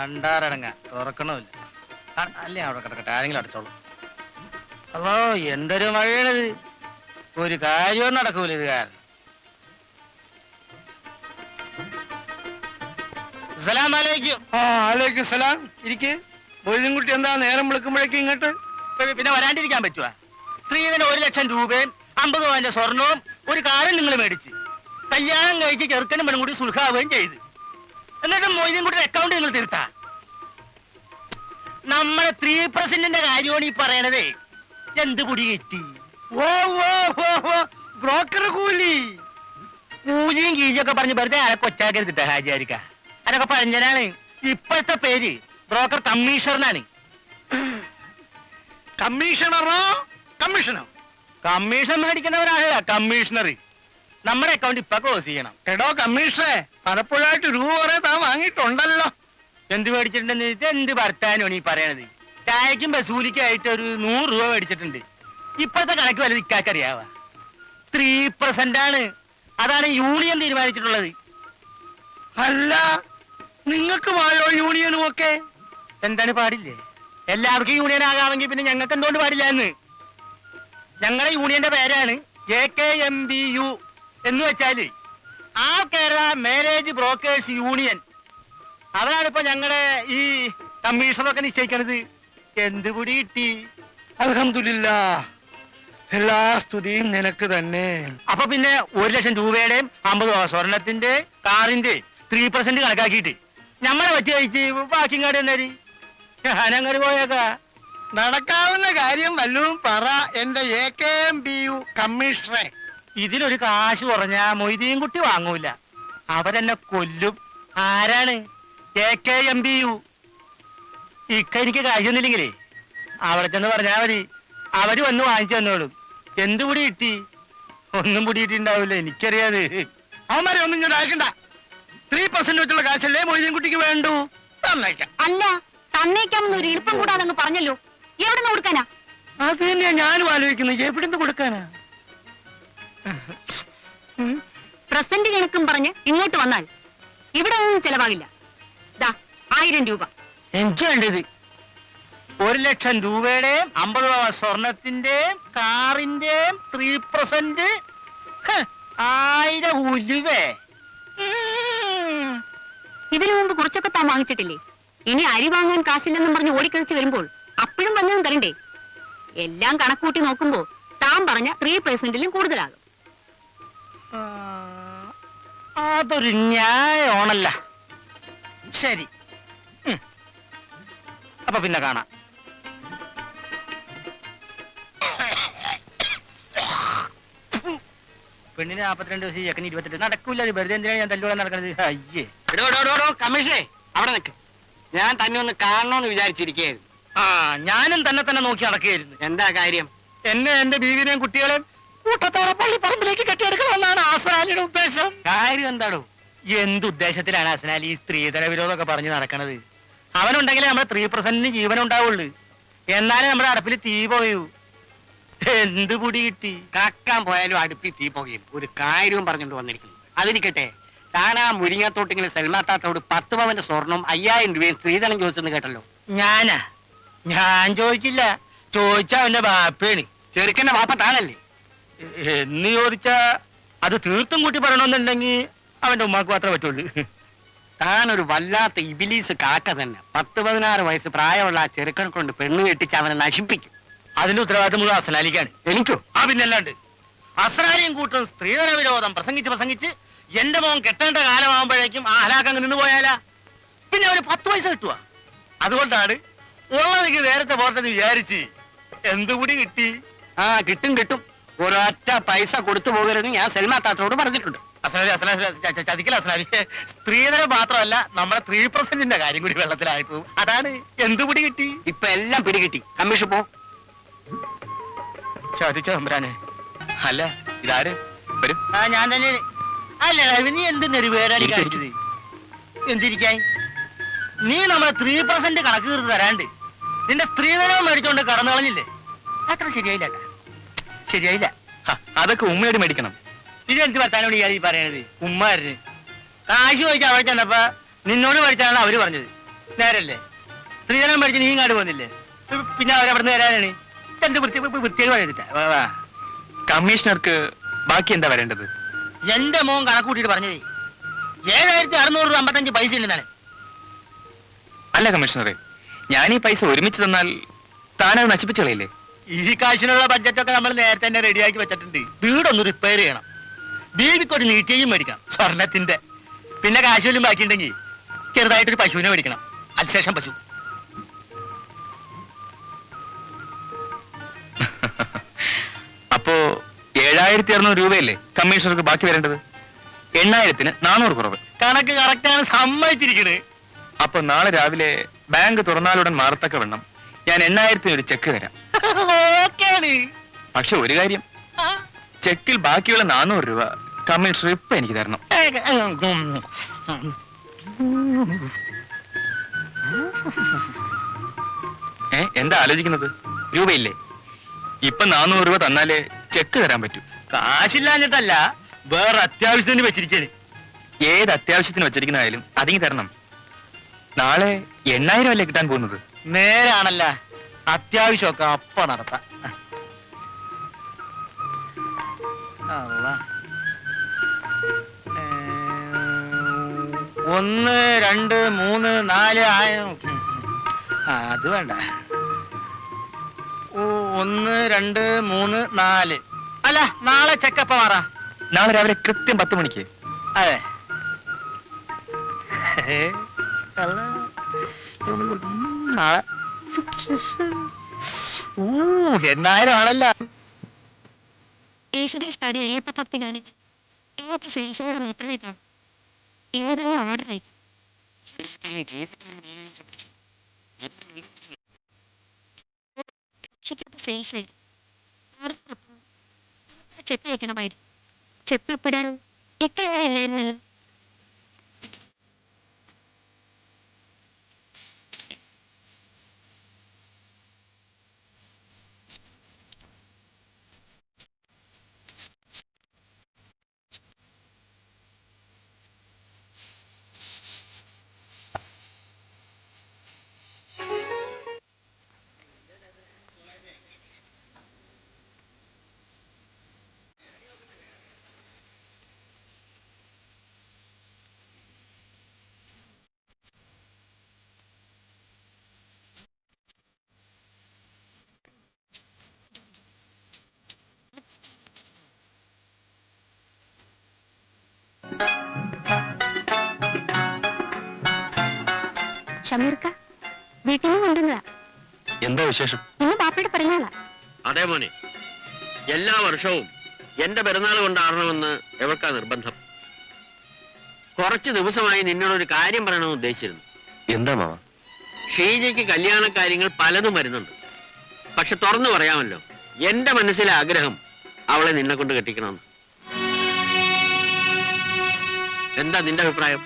പണ്ടാരടങ്ങ തുറക്കണമില്ല. അല്ലേ അവിടെ കിടക്കട്ടെ, ആരെങ്കിലും അടച്ചോളൂ. അല്ലോ എന്തൊരു മഴയാണിത്, ഒരു കാര്യവും നടക്കൂല ഇത് കാരണം. അലൈക്കും സലാം. ഇരിക്ക്. മൊയ്തീൻകുട്ടി എന്താ നേരം വിളിക്കുമ്പോഴേക്കും ഇങ്ങോട്ട്? പിന്നെ വരാണ്ടിരിക്കാൻ പറ്റുവാ? സ്ത്രീധന 1 ലക്ഷം രൂപയും 50 പവന്റെ സ്വർണവും ഒരു കാറും നിങ്ങൾ മേടിച്ച് കല്യാണം കഴിച്ച് ചെറുക്കനും പെണ്ണും കൂടി സുൽഹാവുകയും ചെയ്ത്, എന്നിട്ട് മൊയ്തീൻകുട്ടിയുടെ അക്കൗണ്ട് നിങ്ങൾ തീർത്താ? നമ്മളെ 3% കാര്യമാണ് ഈ പറയണതേ. എന്ത് പൊടി കിട്ടി? ബ്രോക്കർ കൂലി. കൂലിയും കീലിയൊക്കെ പറഞ്ഞ് വെറുതെ ആരെ കൊച്ചാക്കരുതിട്ട ഹാജിയാരിക്ക. അതൊക്കെ പഴഞ്ചനാണ്. ഇപ്പോഴത്തെ പേര് ബ്രോക്കർ കമ്മീഷണറാണ്. കമ്മീഷണറോ കമ്മീഷനോ? കമ്മീഷൻ മേടിക്കുന്നവരാണല്ല കമ്മീഷണർ. നമ്മുടെ അക്കൗണ്ട് ഇപ്പൊ ക്ലോസ് ചെയ്യണം. എടോ കമ്മീഷണറെ, പലപ്പോഴായിട്ട് രൂപ കുറെ താൻ വാങ്ങിയിട്ടുണ്ടല്ലോ. എന്ത് മേടിച്ചിട്ടുണ്ടെന്ന് എന്ത് ഭർത്താനാണ് ഈ പറയണത്? ചായക്കും ബസൂലിക്കായിട്ട് ഒരു 100 രൂപ മേടിച്ചിട്ടുണ്ട്. ഇപ്പോഴത്തെ കണക്ക് വല്ലത് ഇക്കാക്കറിയാവ? 3% ആണ്. അതാണ് യൂണിയൻ തീരുമാനിച്ചിട്ടുള്ളത്. അല്ല, നിങ്ങൾക്ക് വായോ യൂണിയനും ഒക്കെ? എന്താണ് പാടില്ലേ? എല്ലാവർക്കും യൂണിയൻ ആകാമെങ്കിൽ പിന്നെ ഞങ്ങൾക്ക് എന്തുകൊണ്ട് പാടില്ല എന്ന്? ഞങ്ങളുടെ യൂണിയന്റെ പേരാണ് JKMBU എന്ന് വെച്ചാല് ആ കേരള മാരേജ് ബ്രോക്കേഴ്സ് യൂണിയൻ. അവരാണ് ഇപ്പൊ ഞങ്ങളുടെ ഈ കമ്മീഷണറൊക്കെ നിശ്ചയിക്കണത്. എന്ത് പൊടി കിട്ടി? അൽഹംദുലില്ലാഹ്, എല്ലാ സ്തുതിയും നിനക്ക് തന്നെ. അപ്പൊ പിന്നെ 1 ലക്ഷം രൂപയുടെയും 50 സ്വർണത്തിന്റെ കാറിന്റെ 3% കണക്കാക്കിയിട്ട് നമ്മളെ വെച്ച് കഴിച്ച് ബാക്കി കാട് എന്നാല് ഞാനങ്ങോട്ട് പോയേക്കാ. നടക്കാവുന്ന കാര്യം വല്ലതും പറ എന്റെ JKMBU കമ്മീഷണറെ. ഇതിലൊരു കാശ് കുറഞ്ഞാ മൊയ്തീൻകുട്ടി വാങ്ങൂല, അവരെന്നെ കൊല്ലും. ആരാണ്? JKMBU. എനിക്ക് കാശൊന്നുമില്ലെങ്കിലേ അവിടെ ചെന്ന് പറഞ്ഞാ മതി, അവര് വന്ന് വാങ്ങിച്ചു തന്നോളും. എന്ത് പൊടി കിട്ടി? ഒന്നും പൊടി കിട്ടിണ്ടാവില്ല, എനിക്കറിയാത്. അവന്മാരെ ഒന്നും ഇങ്ങോട്ട് അയക്കണ്ട. 3% വെച്ചുള്ള കാശല്ലേ മൊയ്തീൻകുട്ടിക്ക് വേണ്ടു. തന്നേക്കാം. അല്ല, തന്നേക്കാമെന്ന് ഒരു ഇരിപ്പം കൂടാതെ അങ്ങ് പറഞ്ഞല്ലോ. എവിടെ നിന്ന് കൊടുക്കാനാ? അത് തന്നെയാ ഞാനും ആലോചിക്കുന്നത്. എവിടുന്ന് കൊടുക്കാനാ? പ്രസന്റ് കണക്കും പറഞ്ഞ് ഇങ്ങോട്ട് വന്നാൽ ഇവിടെ ഒന്നും ചെലവാകില്ല. 1000 രൂപ എനിക്ക് വേണ്ടത്. 1 ലക്ഷം രൂപയുടെയും 50 സ്വർണത്തിന്റെയും കാറിന്റെയും 3%. 1000 ഉലുവേ. ഇതിനു മുമ്പ് കുറച്ചൊക്കെ താൻ വാങ്ങിച്ചിട്ടില്ലേ? ഇനി അരി വാങ്ങാൻ കാശില്ലെന്നും പറഞ്ഞ് ഓടിക്കളിച്ച് വരുമ്പോൾ അപ്പോഴും വല്ലതും തരണ്ടേ? എല്ലാം കണക്കൂട്ടി നോക്കുമ്പോ താൻ പറഞ്ഞ 3%-ലും കൂടുതലാകും. അതൊരു ന്യായമാണല്ല. ശരി, അപ്പൊ പിന്നെ കാണാം. പെണ്ണിന് 42 ദിവസം, ചെക്കന് 22. നടക്കൂല. വെറുതെ എന്തിനാണ് ഞാൻ തല്ലുകൂടെ നടക്കുന്നത്? അയ്യേ. കമ്മീഷനെ അവിടെ നിൽക്ക്. ഞാൻ തന്നെ ഒന്ന് കാണണമെന്ന് വിചാരിച്ചിരിക്കുകയായിരുന്നു. ഞാനും തന്നെ നോക്കി നടക്കുകയായിരുന്നു. എന്താ കാര്യം? എന്നെ എന്റെ ബീവിനെയും കുട്ടികളെയും കൂട്ടത്തോടെ പള്ളിപ്പറമ്പിലേക്ക് കെട്ടിയെടുക്കണമെന്നാണ് ആസനാലിയുടെ ഉദ്ദേശം. കാര്യം എന്താടോ? എന്തുദ്ദേശത്തിലാണ് ആസനാലി ഈ സ്ത്രീധന വിരോധമൊക്കെ പറഞ്ഞ് നടക്കണത്? അവനുണ്ടെങ്കിലേ നമ്മുടെ 3%-ന് ജീവനുണ്ടാവുള്ളൂ. എന്നാലേ നമ്മുടെ അടുപ്പിൽ തീ പോയൂ. എന്ത് പൊടി കിട്ടി? കാക്കാൻ പോയാലും അടുപ്പിൽ തീ പോകുകയും ഒരു കാര്യവും പറഞ്ഞുകൊണ്ട് വന്നിരിക്കുന്നു. അതിരിക്കട്ടെ, താൻ ആ മുരിങ്ങത്തോട്ടിങ്ങനെ സൽമാത്താത്തോട് 10 പവന്റെ സ്വർണം 5000 രൂപയും സ്ത്രീധനം ചോദിച്ചെന്ന് കേട്ടല്ലോ. ഞാൻ ചോദിച്ചില്ല. ചോദിച്ചാ അവന്റെ ബാപ്പയാണ്. ചെറുക്കന്റെ വാപ്പ താനല്ലേ? എന്ന് ചോദിച്ചാ അത് തീർത്തും കൂട്ടി പറയണമെന്നുണ്ടെങ്കിൽ അവന്റെ ഉമ്മാക്ക് മാത്രമേ പറ്റുള്ളൂ. താനൊരു വല്ലാത്ത ഇബിലീസ് കാക്ക തന്നെ. 10-16 വയസ്സ് പ്രായമുള്ള ആ ചെറുക്കനെ കൊണ്ട് പെണ്ണ് കെട്ടിച്ച് അവനെ നശിപ്പിക്കും. അതിന്റെ ഉത്തരവാദിത്വം മുഴുവൻ അസനാലിക്കാണ്. എനിക്കോ? പിന്നല്ലാണ്ട്. അസനാലിയും കൂട്ടും സ്ത്രീധന വിരോധം പ്രസംഗിച്ച് എന്റെ മോൻ കെട്ടേണ്ട കാലമാകുമ്പോഴേക്കും ആ ഹലാക്കങ്ങ് നിന്ന് പോയാലാ? പിന്നെ അവന് 10 പൈസ കിട്ടുക. അതുകൊണ്ടാണ് ഉള്ളതെങ്കിൽ നേരത്തെ പോട്ടെന്ന് വിചാരിച്ച്. എന്തുകൂടി കിട്ടി? കിട്ടും. ഒരൊറ്റ പൈസ കൊടുത്തു പോകരുതെന്ന് ഞാൻ സൽമാത്താത്തോട് പറഞ്ഞിട്ടുണ്ട്. ചതിക്കല അസനാലി. സ്ത്രീധനം മാത്രമല്ല, നമ്മുടെ 3%-ന്റെ കാര്യം കൂടി വെള്ളത്തിലായിപ്പോ. അതാണ്. എന്തുകൂടി കിട്ടി? ഇപ്പൊ എല്ലാം പിടികിട്ടി. കമ്മീഷൻ പോ. ചതിച്ചോ തമ്പുരാനെ. അല്ല, ഇതാര്? വരും. ഞാൻ തന്നെ. അല്ല, നീ എന്ത് നെരുവേടാടി കാണിച്ചത്? എന്തിരിക്കായി? നീ നമ്മളെ 3% കണക്ക് തീർത്ത് തരാണ്ട് നിന്റെ സ്ത്രീധനവും മേടിച്ചോണ്ട് കടന്നു കളഞ്ഞില്ലേ? അത്ര ശരിയായില്ല. അതൊക്കെ ഉമ്മയോട് മേടിക്കണം. ഇത് എന്ത് വർത്താനോട് ഈ പറയണത്? ഉമ്മാരിന് കാശ് ചോദിച്ചാൽ അവിടെ ചെന്നപ്പോ നിന്നോട് മേടിച്ചാണ് അവര് പറഞ്ഞത്. നേരല്ലേ? സ്ത്രീധനം പഠിച്ച് നീ ഇങ്ങാട് പോകുന്നില്ലേ? പിന്നെ അവരവിടുന്ന് വരാനാണ്. എന്ത് വൃത്തികൾ വഴിട്ടാ. കമ്മീഷണർക്ക് ബാക്കി എന്താ വരേണ്ടത്? എന്റെ മോൻ കണക്കൂട്ടിട്ട് പറഞ്ഞതേ 7655 പൈസ ഇല്ലെന്നാണ്. അല്ല കമ്മീഷണറെ, ഞാൻ ഈ പൈസ ഒരുമിച്ച് തന്നാൽ താനത് നശിപ്പിച്ചു കളയില്ലേ? ഈ കാശിനുള്ള ബഡ്ജറ്റൊക്കെ നമ്മൾ നേരത്തെ തന്നെ റെഡിയാക്കി വെച്ചിട്ടുണ്ട്. വീടൊന്ന് റിപ്പയർ ചെയ്യണം, ബീവിക്കൊരു നീട്ടിയും മേടിക്കണം സ്വർണത്തിന്റെ. പിന്നെ കാശ് വല്ലതും ബാക്കിയുണ്ടെങ്കിൽ ചെറുതായിട്ടൊരു പശുവിനെ മേടിക്കണം, അതിനുശേഷം പശു. അപ്പോ 7600 രൂപയല്ലേ കമ്മീഷണർക്ക് ബാക്കി വരേണ്ടത്? 8000-ന് 400 കുറവ്. കണക്ക് കറക്റ്റാണ്, സമ്മതിച്ചിരിക്കണ്. അപ്പൊ നാളെ രാവിലെ ബാങ്ക് തുറന്നാലുടൻ മാറത്തക്ക വണ്ണം ഞാൻ 8000-ന് ഒരു ചെക്ക് തരാം. ഓക്കെയാണ്. പക്ഷെ ഒരു കാര്യം, ചെക്കിൽ ബാക്കിയുള്ള 400 രൂപ കമ്മീഷണർ ഇപ്പൊ എനിക്ക് തരണം. എന്താ ആലോചിക്കുന്നത്? രൂപയില്ലേ? ഇപ്പൊ 400 രൂപ തന്നാലേ ചെക്ക് തരാൻ പറ്റൂ. കാശില്ലാഞ്ഞിട്ടല്ല, വേറെ അത്യാവശ്യത്തിന് വെച്ചിരിക്കണ്. ഏത് അത്യാവശ്യത്തിന് വെച്ചിരിക്കുന്നതായാലും അതിങ്ങി തരണം. നാളെ 8000 അല്ലേ കിട്ടാൻ പോകുന്നത്? നേരാണല്ല, അത്യാവശ്യമൊക്കെ അപ്പ നടത്താം. അള്ളാ. 1 2 3 4 അത് വേണ്ട. 1 2 3 4. അല്ല, നാളെ ചെക്കപ്പ മാറാ. നാളെ രാവിലെ കൃത്യം 10 മണിക്ക്. അതെ. നാളെ 8000 ആണല്ലോ. ചെപ്പ് വെക്കണമായിരുന്നു. ചെപ്പ് എപ്പോഴാണ്? എപ്പോഴാണ്? ഷമീർക്ക വീട്ടിൽ നിന്ന് കൊണ്ടുവന്നതാ. എന്താ വിശേഷം? ഇന്ന് ബാപ്പയുടെ പിറന്നാളാ. അതേ മോനെ, എല്ലാ വർഷവും എന്റെ പിറന്നാൾ കൊണ്ടാടണമെന്ന് എവർക്കാ നിർബന്ധം. കുറച്ച് ദിവസമായി നിന്നോടൊരു കാര്യം പറയണമെന്ന് ഉദ്ദേശിച്ചിരുന്നു. എന്താ മാവ? ഷീജയ്ക്ക് കല്യാണ കാര്യങ്ങൾ പലതും വരുന്നുണ്ട്. പക്ഷെ തുറന്നു പറയാമല്ലോ, എന്റെ മനസ്സിലെ ആഗ്രഹം അവളെ നിന്നെ കൊണ്ട് കെട്ടിക്കണമെന്ന്. എന്താ നിന്റെ അഭിപ്രായം?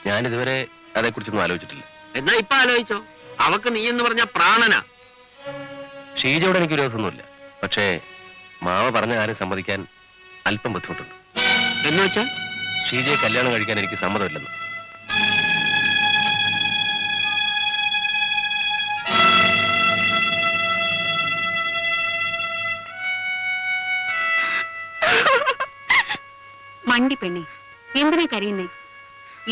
ഞാൻ ഇതുവരെ അതേക്കുറിച്ചൊന്നും ആലോചിച്ചിട്ടില്ല. എന്നാ ഇപ്പൊ ആലോചിച്ചോ. അവക്ക് നീ എന്ന് പറഞ്ഞ പ്രാണനാ. ഷീജയോട് എനിക്ക് വിരോധമൊന്നുമില്ല. പക്ഷേ മാവ പറഞ്ഞ കാര്യം സമ്മതിക്കാൻ അല്പം ബുദ്ധിമുട്ടുണ്ട്. എന്ന് വെച്ചാൽ ഷീജയെ കല്യാണം കഴിക്കാൻ എനിക്ക് സമ്മതമില്ലെന്ന്. മണ്ടി പെണ്ണെ, എന്തിനാ കരയുന്നേ?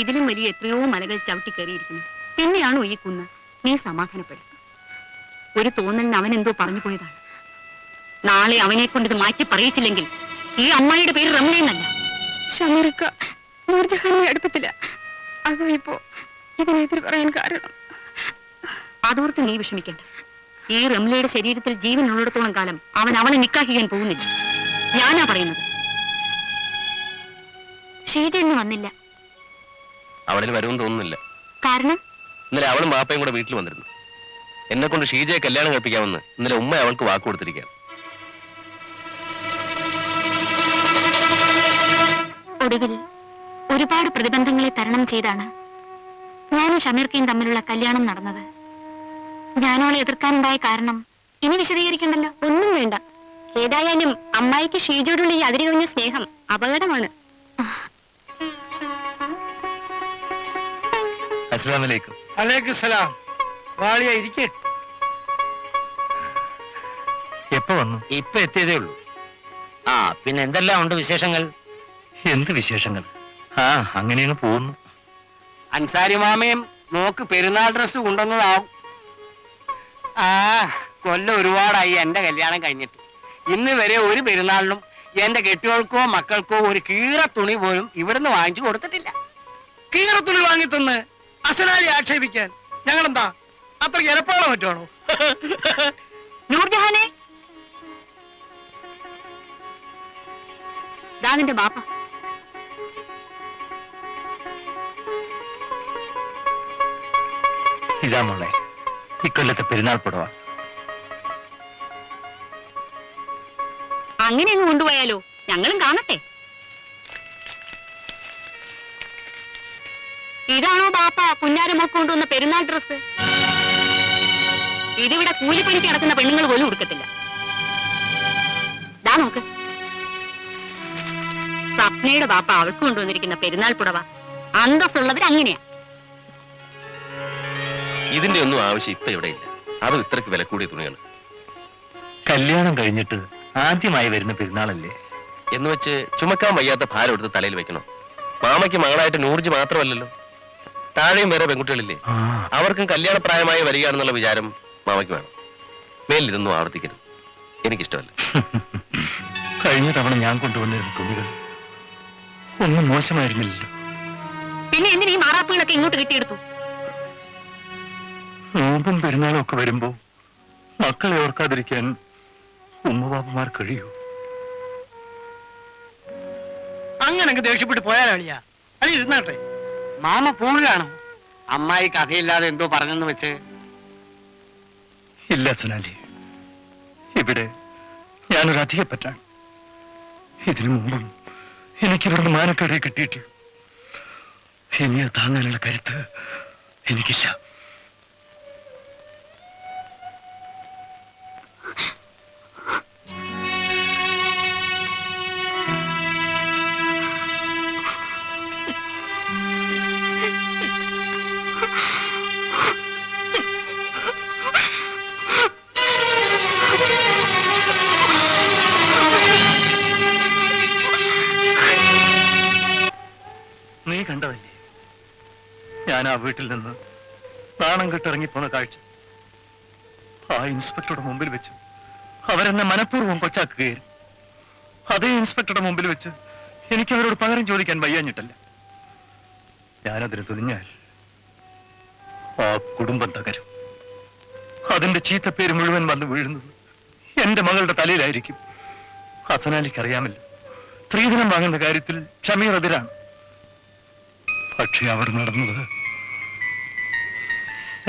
ഇതിലും വലിയ എത്രയോ മലകൾ ചവിട്ടി കയറിയിരിക്കുന്നു. എന്നെയാണോ ഈ കുന്ന്? നീ സമാധാനപ്പെടും. ഒരു തോന്നലിന് അവൻ എന്തോ പറഞ്ഞു പോയതാണ്. നാളെ അവനെ കൊണ്ട് ഇത് മാറ്റി പറയിച്ചില്ലെങ്കിൽ ഈ അമ്മായിയുടെ പേര് റംലയെന്നല്ല. ഷമീർക്ക നൂർജഹാനെ അടുപ്പത്തില്ല. അതാ ഇപ്പോ ഇതിനെതിരെ പറയാൻ കാരണം. അതോർത്ത് നീ വിഷമിക്കണ്ട. ഈ റംലയുടെ ശരീരത്തിൽ ജീവൻ ഉള്ളിടത്തോളം കാലം അവൻ അവളെ നിക്കാഹ് ചെയ്യാൻ പോകുന്നില്ല. ഞാനാ പറയുന്നത്. ഷീജ ഇന്ന് വന്നില്ല. അവളിൽ വരുമെന്ന് തോന്നുന്നില്ല. കാരണം ഇന്നലെ അവളും ബാപ്പയും കൂടെ വീട്ടിൽ വന്നിരുന്നു. എന്നെ കൊണ്ട് ഷീജയെ കല്യാണം കഴിപ്പിക്കാമെന്ന് ഇന്നലെ ഉമ്മ അവൾക്ക് വാക്ക് കൊടുത്തിരിക്കുകയാണ്. ഒടുവിൽ ഒരുപാട് പ്രതിബന്ധങ്ങളെ തരണം ചെയ്താണ് ഞാനും ഷമീർക്കയും തമ്മിലുള്ള കല്യാണം നടന്നത്. ഞാനോളെ എതിർക്കാനുണ്ടായ കാരണം ഇനി വിശദീകരിക്കണ്ടല്ലോ. ഒന്നും വേണ്ട. ഏതായാലും അമ്മായിക്ക് ഷീജയോടുള്ള ഈ അതിരുകവിഞ്ഞ സ്നേഹം അപകടമാണ്. അസ്സലാമലൈക്കും. അലൈക്കും സലാം. വാളിയ ഇരിക്കേ. എപ്പോ വന്നു? ഇപ്പൊ എത്തിയതേ ഉള്ളൂ. ആ പിന്നെ എന്തെല്ലാം ഉണ്ട് വിശേഷങ്ങൾ? എന്ത് വിശേഷങ്ങൾ? ആ അങ്ങനെയങ്ങ് പോകുന്നു. അൻസാരി മാമയും നോക്ക് പെരുന്നാൾ ഡ്രസ് കൊണ്ടുവന്നതാവും. ആ കൊല്ലം ഒരുപാടായി എന്റെ കല്യാണം കഴിഞ്ഞിട്ട്. ഇന്ന് വരെ ഒരു പെരുന്നാളിനും എന്റെ കെട്ടികൾക്കോ മക്കൾക്കോ ഒരു കീറ തുണി പോലും ഇവിടുന്ന് വാങ്ങിച്ചു കൊടുത്തിട്ടില്ല. കീറത്തുണി വാങ്ങി തന്ന് അസലാലി ആക്ഷേപിക്കാൻ ഞങ്ങളെന്താ അത്ര എരപ്പാളോ പറ്റുവാണോ? നൂർജഹാനെ, ദാ നിന്റെ ബാപ്പ. ഇതാ മോളെ ഇക്കൊല്ലത്തെ പെരുന്നാൾ പുടവ. അങ്ങനെ അങ്ങ് കൊണ്ടുപോയാലോ? ഞങ്ങളും കാണട്ടെ. ഇതാണോ ബാപ്പ പുന്നാരമൊക്കെ കൊണ്ടുവന്ന പെരുന്നാൾ ഡ്രസ്? ഇതിവിടെ കൂലിപ്പണിക്ക് നടക്കുന്ന പെണ്ണുങ്ങൾ പോലും ഉടുക്കത്തില്ല. ദാ നോക്ക്, സ്വപ്നയുടെ ബാപ്പ അവൾക്ക് കൊണ്ടുവന്നിരിക്കുന്ന പെരുന്നാൾ പുടവ അന്തസ്സുള്ളവർ അങ്ങനെയാ. ഇതിന്റെ ഒന്നും ആവശ്യം ഇപ്പൊ ഇവിടെ ഇല്ല. അതും ഇത്രക്ക് വില കൂടിയ തുണിയാണ്. കല്യാണം കഴിഞ്ഞിട്ട് ആദ്യമായി വരുന്ന പെരുന്നാളല്ലേ എന്ന് വെച്ച് ചുമക്കാൻ വയ്യാത്ത ഭാരം എടുത്ത് തലയിൽ വെക്കണം. മാമയ്ക്ക് മകളായിട്ട് നൂർജ് മാത്രമല്ലല്ലോ, താഴെയും വേറെ പെൺകുട്ടികളില്ലേ. ആ, അവർക്കും കല്യാണപ്രായമായി വരികയാണെന്നുള്ള വിചാരം മാമയ്ക്ക് വേണം. മേലിൽ ഇതൊന്നും ആവർത്തിക്കരുത്, എനിക്കിഷ്ടമല്ല. കഴിഞ്ഞ തവണ ഞാൻ കൊണ്ടുവന്നിരുന്ന തുണികൾ ഒന്നും മോശമായിരുന്നില്ലല്ലോ. പിന്നെ എന്തിനാ ഈ മാറാപ്പുകളൊക്കെ ഇങ്ങോട്ട് കിട്ടിയെടുത്തു? നോമ്പും പെരുന്നാളും ഒക്കെ വരുമ്പോ മക്കളെ ഓർക്കാതിരിക്കാൻ ഉമ്മബാപ്പമാർ കഴിയൂ? അങ്ങനെ ദേഷ്യപ്പെട്ട് പോയാലളിയാ അളി ഇരുന്നാട്ടെ. മാമ പോവുകയാണോ? അമ്മായി കഥയില്ലാതെ എന്തോ പറഞ്ഞെന്ന് വെച്ച്. ഇല്ല സനാലി, ഇവിടെ ഞാനൊരു അധികപ്പറ്റാണ്. ഇതിനു മുമ്പും എനിക്കിവിടുന്ന് മാനക്കേടെ കിട്ടിയിട്ട് ഇനി അത് താങ്ങാനുള്ള കരുത്ത് എനിക്കില്ല. നീ കണ്ടതല്ലേ ഞാൻ ആ വീട്ടിൽ നിന്ന് നാണം കെട്ടിറങ്ങിപ്പോന്ന കാഴ്ച? ആ ഇൻസ്പെക്ടറുടെ മുമ്പിൽ വെച്ച് അവരെന്നെ മനഃപൂർവ്വം കൊച്ചാക്കുകയായിരുന്നു. അതേ ഇൻസ്പെക്ടറുടെ മുമ്പിൽ വെച്ച് എനിക്ക് അവരോട് പകരം ചോദിക്കാൻ വയ്യാഞ്ഞിട്ടല്ല. ഞാനതിന് തുനിഞ്ഞാൽ ആ കുടുംബം തകരും. അതിന്റെ ചീത്തപ്പേര് മുഴുവൻ വന്ന് വീഴുന്നത് എന്റെ മകളുടെ തലയിലായിരിക്കും. ഹസനാലിക്ക് അറിയാമല്ലോ, സ്ത്രീധനം വാങ്ങുന്ന കാര്യത്തിൽ ഷമീർ എതിരാണ്. പക്ഷെ അവിടെ നടന്നത്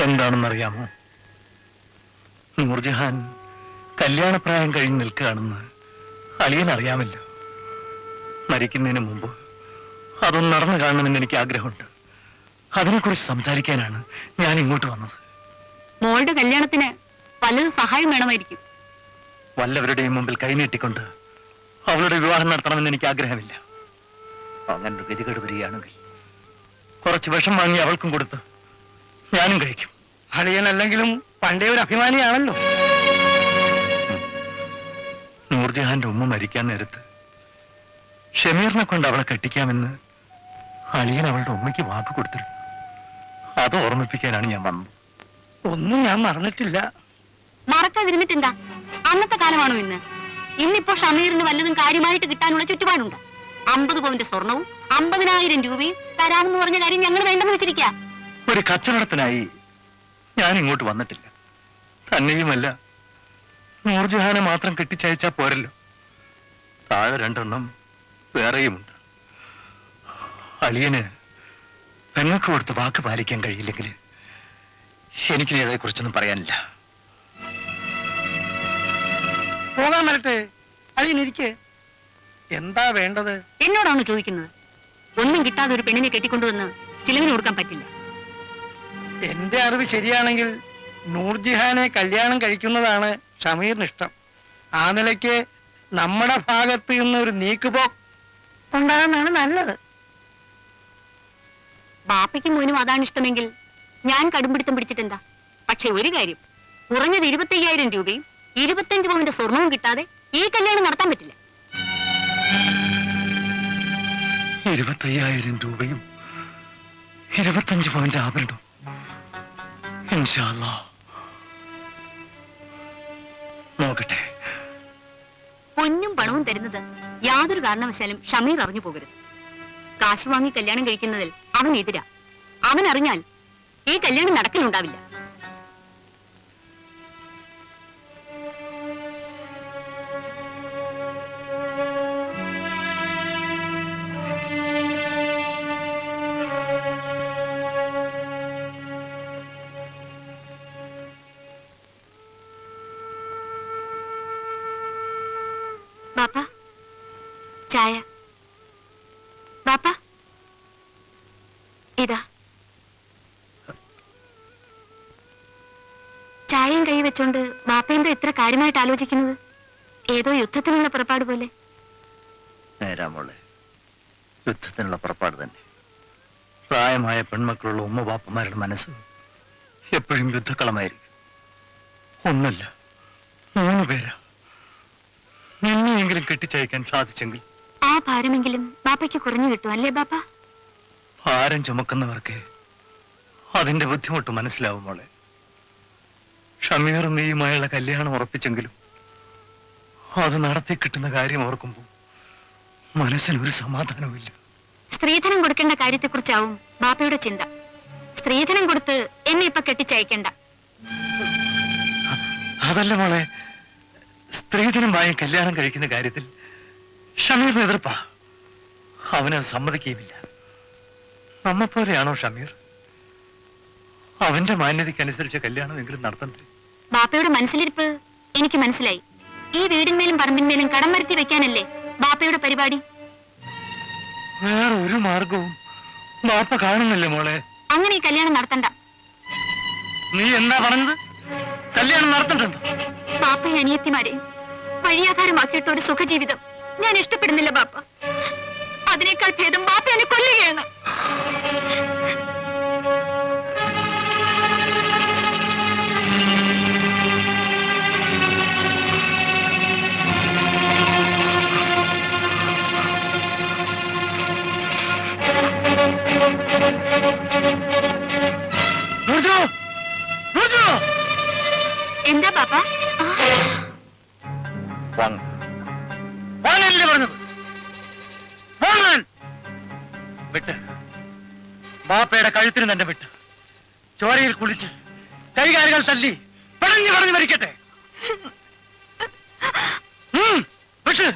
എന്താണെന്നറിയാമോ? നൂർജഹാൻ കല്യാണപ്രായം കഴിഞ്ഞ് നിൽക്കുകയാണെന്ന് അളിയൻ അറിയാമല്ലോ. മരിക്കുന്നതിന് മുമ്പ് അതൊന്ന് നടന്നു കാണണമെന്ന് എനിക്ക് ആഗ്രഹമുണ്ട്. അതിനെക്കുറിച്ച് സംസാരിക്കാനാണ് ഞാൻ ഇങ്ങോട്ട് വന്നത്. മോളുടെ കല്യാണത്തിന് പലതും സഹായം വേണമായിരിക്കും. വല്ലവരുടെയും മുമ്പിൽ കൈനീട്ടിക്കൊണ്ട് അവളുടെ വിവാഹം നടത്തണമെന്ന് എനിക്ക് ആഗ്രഹമില്ല. അങ്ങനൊരു ഗതികേട് വരികയാണെങ്കിൽ കുറച്ച് വിഷം വാങ്ങി അവൾക്കും കൊടുത്ത് ഞാനും കഴിക്കും. അളിയനല്ലെങ്കിലും പണ്ടേ ഒരു അഭിമാനിയാണല്ലോ. നൂർജഹാന്റെ ഉമ്മ മരിക്കാൻ നേരത്ത് ഷമീറിനെ കൊണ്ട് അവളെ കെട്ടിക്കാമെന്ന് അളിയൻ അവളുടെ ഉമ്മയ്ക്ക് വാക്ക് കൊടുത്തിരുന്നു. അത് ഓർമ്മിപ്പിക്കാനാണ് ഞാൻ വന്നത്. ഒന്നും ഞാൻ മറന്നിട്ടില്ല. മറക്കാതിരുന്നിട്ടെന്താ? അന്നത്തെ കാലമാണോ ഇന്ന്? ഇന്നിപ്പോ ഷമീറിന് വല്ലതും കാര്യമായിട്ട് കിട്ടാനുള്ള ചുറ്റുപാടുണ്ട്. 50 പവന്റെ സ്വർണവും 50,000 രൂപയും തരാമെന്ന് പറഞ്ഞ കാര്യം ഞങ്ങൾ വേണ്ടെന്ന് വെച്ചിരിക്കുക. ഒരു കച്ചവടത്തിനായി ഞാൻ ഇങ്ങോട്ട് വന്നിട്ടില്ല. തന്നെയുമല്ല, നൂർജഹാനെ മാത്രം കെട്ടിച്ചയച്ചാ പോരല്ലോ, താഴെ 2 എണ്ണം വേറെയുമുണ്ട്. അളിയന് പെങ്ങൾക്ക് കൊടുത്ത് വാക്ക് പാലിക്കാൻ കഴിയില്ലെങ്കിൽ എനിക്ക് അതേക്കുറിച്ചൊന്നും പറയാനില്ല. പോകാൻ വരട്ടെ, അളിയനിരിക്കേ. എന്താ വേണ്ടത്? എന്നോടാണ് ചോദിക്കുന്നത്. ഒന്നും കിട്ടാതെ ഒരു പെണ്ണിനെ കെട്ടിക്കൊണ്ടുവന്ന് ചിലവിന് കൊടുക്കാൻ പറ്റില്ല. എന്റെ അറിവ് ശരിയാണെങ്കിൽ നൂർജിഹാനെ കല്യാണം കഴിക്കുന്നതാണ് ഷമീറിന് ഇഷ്ടം. ആ നിലയ്ക്ക് നമ്മുടെ ഭാഗത്ത് നിന്ന് ഒരു നീക്കുപോക്ക് ഉണ്ടാകുന്നതാണ് നല്ലത്. ബാപ്പയ്ക്കും മോനും അതാണ് ഇഷ്ടമെങ്കിൽ ഞാൻ കടുംപിടുത്തം പിടിച്ചിട്ടെന്താ? പക്ഷെ ഒരു കാര്യം, കുറഞ്ഞത് 25,000 രൂപയും 25 പവന്റെ സ്വർണവും കിട്ടാതെ ഈ കല്യാണം നടത്താൻ പറ്റില്ല. 25,000 രൂപയും 25 പവന്റെ ആഭരണം. ഇൻഷാ അല്ലാഹ്. നോക്കട്ടെ. പൊന്നും പണവും തരുന്നത് യാതൊരു കാരണവശാലും ഷമീർ അറിഞ്ഞു പോകരുത്. കാശ് വാങ്ങി കല്യാണം കഴിക്കുന്നതിൽ അവൻ എതിരാ. അവൻ അറിഞ്ഞാൽ ഈ കല്യാണം നടക്കലുണ്ടാവില്ല. ബാപ്പ, ചായ. ബാപ്പ, ഇതാ ചായയും കൈ വെച്ചോണ്ട് ബാപ്പ എന്താ ഇത്ര കാര്യമായിട്ട് ആലോചിക്കുന്നത്? ഏതോ യുദ്ധത്തിനുള്ള പുറപ്പാട് പോലെ. നേരാ മോളെ, യുദ്ധത്തിനുള്ള പുറപ്പാട് തന്നെ. പ്രായമായ പെൺമക്കളുള്ള ഉമ്മ ബാപ്പമാരുടെ മനസ്സ് എപ്പോഴും യുദ്ധക്കളമായിരിക്കും. ഒന്നല്ല, 3 പേരാ. നിന്നെയെങ്കിലും കെട്ടിച്ചയക്കാൻ സാധിച്ചെങ്കിൽ ആ ഭാരമെങ്കിലും ബാപ്പയ്ക്ക് കുറഞ്ഞു കിട്ടും, അല്ലേ ബാപ്പ? ഭാരം ചുമക്കുന്നവർക്ക് അതിന്റെ ബുദ്ധിമുട്ട് മനസ്സിലാവും മോളെ. ഷമീർ നീയുമായുള്ള കല്യാണം ഉറപ്പിച്ചെങ്കിലും അത് നടത്തി കിട്ടുന്ന കാര്യം ഓർക്കുമ്പോൾ മനസ്സിനൊരു സമാധാനവുമില്ല. സ്ത്രീധനം കൊടുക്കേണ്ട കാര്യത്തെക്കുറിച്ചാവും ബാപ്പയുടെ ചിന്ത. സ്ത്രീധനം കൊടുത്ത് എന്നെ ഇപ്പൊ കെട്ടിച്ചയക്കണ്ട. അതല്ല മോളെ, സ്ത്രീധനമായി കല്യാണം കഴിക്കുന്ന കാര്യത്തിൽ ഷമീറിന് എതിർപ്പാ. അവനത് സമ്മതിക്കുകയുമില്ല. നമ്മെപ്പോലെയാണോ ഷമീർ? അവന്റെ മാന്യതയ്ക്കനുസരിച്ച് കല്യാണമെങ്കിലും നടത്തണ്ടേ? ബാപ്പയുടെ മനസ്സിലിരിപ്പ് എനിക്ക് മനസ്സിലായി. ഈ വീടിന്മേലും പറമ്പിന്മേലും കടം വരുത്തി വെക്കാനല്ലേ ബാപ്പയുടെ പരിപാടി? വേറെ ഒരു മാർഗവും ബാപ്പ കാണുന്നില്ല മോളെ. അങ്ങനെ ഈ കല്യാണം നടത്തണ്ട. നീ എന്താ പറഞ്ഞത്? കല്യാണം നടത്തണ്ടെന്ന്? ബാപ്പയും അനിയത്തിമാരെയും വഴിയാധാരമാക്കിയിട്ട് ഒരു സുഖജീവിതം ഞാൻ ഇഷ്ടപ്പെടുന്നില്ല ബാപ്പ. അതിനേക്കാൾ ഭേദം ബാപ്പ എന്നെ കൊല്ലുകയാണ്. എന്താ ബാപ്പ? പറഞ്ഞത് വിട്ട്, ബാപ്പയുടെ കഴുത്തിന് തന്നെ വിട്ട്, ചോരയിൽ കുളിച്ച് കൈകാലുകൾ തല്ലി പടഞ്ഞു പടഞ്ഞു മരിക്കട്ടെ. വിട്ട്.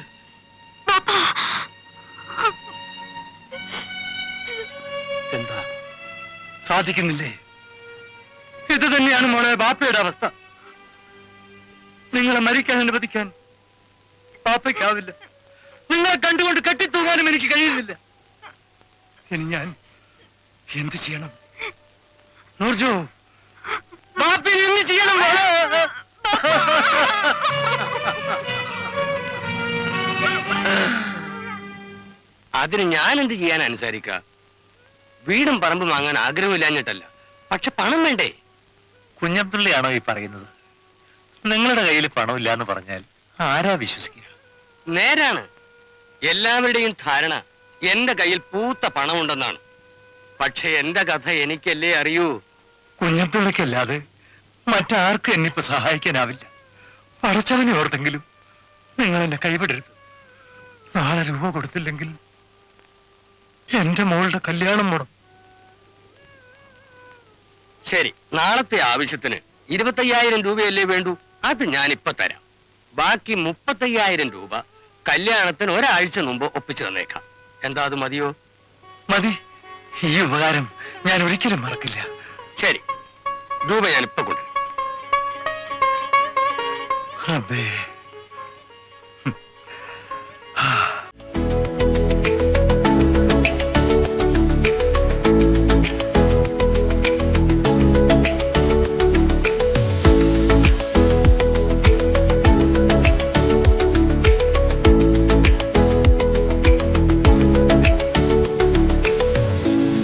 എന്താ സാധിക്കുന്നില്ലേ? ഇത് തന്നെയാണ് മോളെ ബാപ്പയുടെ അവസ്ഥ. നിങ്ങളെ മരിക്കാൻ അനുവദിക്കാൻ ബാപ്പയ്ക്കാവില്ല. നിങ്ങളെ കണ്ടുകൊണ്ട് കെട്ടിത്തൂങ്ങാനും എനിക്ക് കഴിയുന്നില്ല. ഇനി ഞാൻ എന്ത് ചെയ്യണം? നൂർജു, ബാപ്പി എന്ത് ചെയ്യണം? അതിന് ഞാൻ എന്ത് ചെയ്യാൻ അനുസരിക്ക? വീടും പറമ്പും വാങ്ങാൻ ആഗ്രഹമില്ലാഞ്ഞിട്ടല്ല, പക്ഷെ പണം വേണ്ടേ? കുഞ്ഞബ്ദുള്ളയാണോ ഈ പറയുന്നത്? നിങ്ങളുടെ കയ്യിൽ പണമില്ല എന്ന് പറഞ്ഞാൽ ആരാ വിശ്വസിക്കുക? നേരാണ്. എല്ലാവരുടെയും ധാരണ എന്റെ കയ്യിൽ പൂത്ത പണമുണ്ടെന്നാണ്. പക്ഷെ എന്റെ കഥ എനിക്കല്ലേ അറിയൂ. കുഞ്ഞബ്ദുള്ളക്കല്ലാതെ മറ്റാർക്കും എന്നിപ്പോ സഹായിക്കാനാവില്ല. അടച്ചവനെ ഓർത്തെങ്കിലും നിങ്ങൾ എന്നെ കൈവിടരുത്. നാളെ രൂപ കൊടുത്തില്ലെങ്കിൽ എന്റെ മോളുടെ കല്യാണം മുടങ്ങും. ശരി, നാളത്തെ ആവശ്യത്തിന് 25,000 രൂപയല്ലേ വേണ്ടൂ? അത് ഞാനിപ്പോ തരാം. ബാക്കി 35,000 രൂപ കല്യാണത്തിന് ഒരാഴ്ച മുമ്പ് ഒപ്പിച്ചു തന്നേക്കാം. എന്താ അത് മതിയോ? മതി. ഈ ഉപകാരം ഞാൻ ഒരിക്കലും മറക്കില്ല. ശരി, രൂപ ഞാനിപ്പോ കൊണ്ടുവരും. അബേ